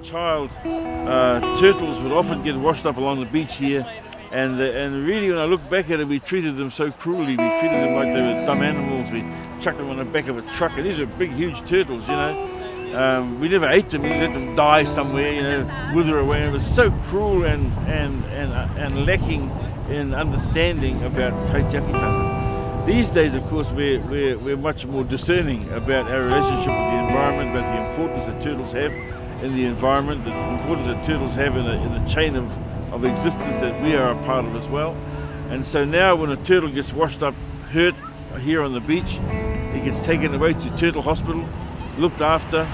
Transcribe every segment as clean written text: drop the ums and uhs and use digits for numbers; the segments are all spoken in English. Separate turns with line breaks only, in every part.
child, turtles would often get washed up along the beach here, and really when I look back at it, we treated them so cruelly. We treated them like they were dumb animals. We chucked them on the back of a truck, and these are big, huge turtles, you know. We never ate them. We let them die somewhere, you know, wither away. It was so cruel and lacking in understanding about kaitiakitanga. These days, of course, we're much more discerning about our relationship with the environment, about the importance that turtles have in the environment, the importance that turtles have in the chain of existence that we are a part of as well. And so now when a turtle gets washed up hurt here on the beach, it gets taken away to Turtle Hospital, looked after,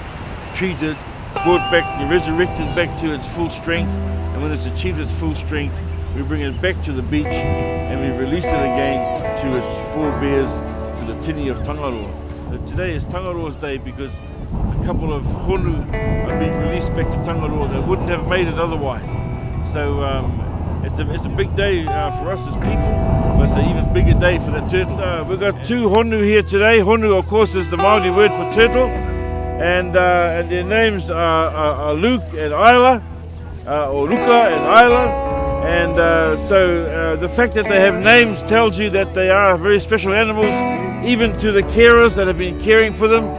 treated, brought back, resurrected back to its full strength, and when it's achieved its full strength, we bring it back to the beach and we release it again to its forebears, to the tini of Tangaroa. So today is Tangaroa's day because a couple of honu are being released back to Tangaroa. They wouldn't have made it otherwise. So it's a big day for us as people, but it's an even bigger day for the turtle. We've got two honu here today. Honu, of course, is the Māori word for turtle, and their names are Luke and Isla, or Luka and Isla. And so the fact that they have names tells you that they are very special animals, even to the carers that have been caring for them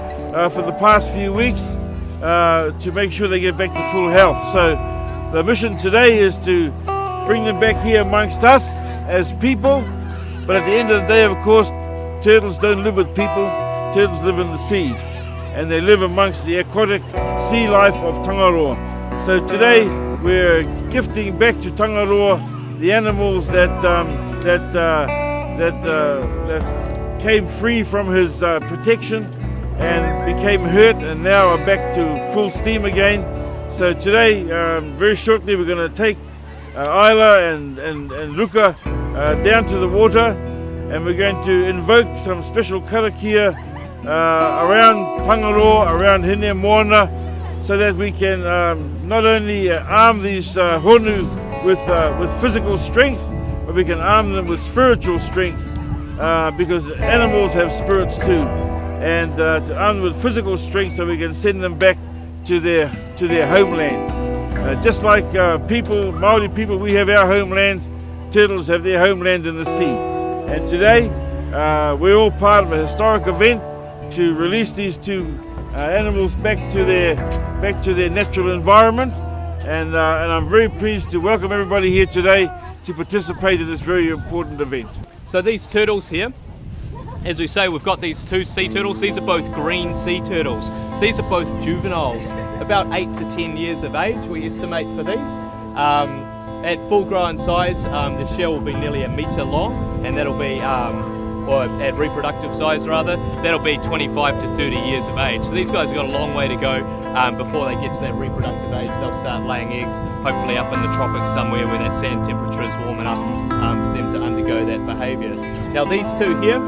for the past few weeks, to make sure they get back to full health. So the mission today is to bring them back here amongst us as people, but at the end of the day, of course, turtles don't live with people, turtles live in the sea, and they live amongst the aquatic sea life of Tangaroa. So today we're gifting back to Tangaroa the animals that came free from his protection and became hurt and now are back to full steam again. So today, very shortly, we're going to take Isla and Luka down to the water, and we're going to invoke some special karakia around Tangaroa, around Hine Moana, so that we can not only arm these honu with physical strength, but we can arm them with spiritual strength, because animals have spirits too, and to arm them with physical strength so we can send them back to their homeland. Just like people, Māori people, we have our homeland, turtles have their homeland in the sea. And today we're all part of a historic event to release these two animals back to their natural environment, and I'm very pleased to welcome everybody here today to participate in this very important event.
So these turtles here, as we say, we've got these two sea turtles. These are both green sea turtles. These are both juveniles, about 8 to 10 years of age we estimate for these. At full grown size, the shell will be nearly 1 metre long, and that'll be or at reproductive size rather, that'll be 25 to 30 years of age. So these guys have got a long way to go before they get to that reproductive age. They'll start laying eggs, hopefully up in the tropics somewhere where that sand temperature is warm enough for them to undergo that behaviours. Now these two here,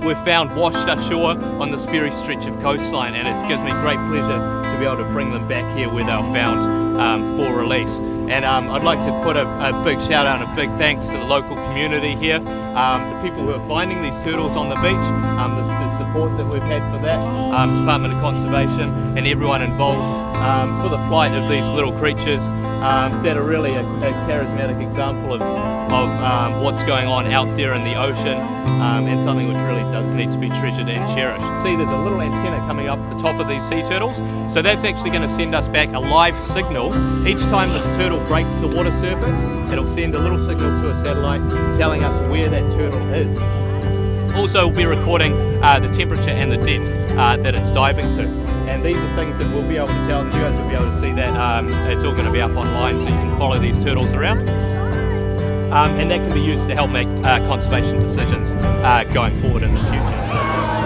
we've found washed ashore on this very stretch of coastline, and it gives me great pleasure to be able to bring them back here where they were found for release. And I'd like to put a big shout out and a big thanks to the local community here, the people who are finding these turtles on the beach, the support that we've had for that, Department of Conservation and everyone involved for the flight of these little creatures that are really a charismatic example of what's going on out there in the ocean, and something which really does need to be treasured and cherished. See, there's a little antenna coming up the top of these sea turtles, so that's actually going to send us back a live signal. Each time this turtle breaks the water surface, it'll send a little signal to a satellite telling us where that turtle is. Also, we'll be recording the temperature and the depth that it's diving to. And these are things that we'll be able to tell, and you guys will be able to see that. It's all going to be up online, so you can follow these turtles around. And that can be used to help make conservation decisions going forward in the future. So.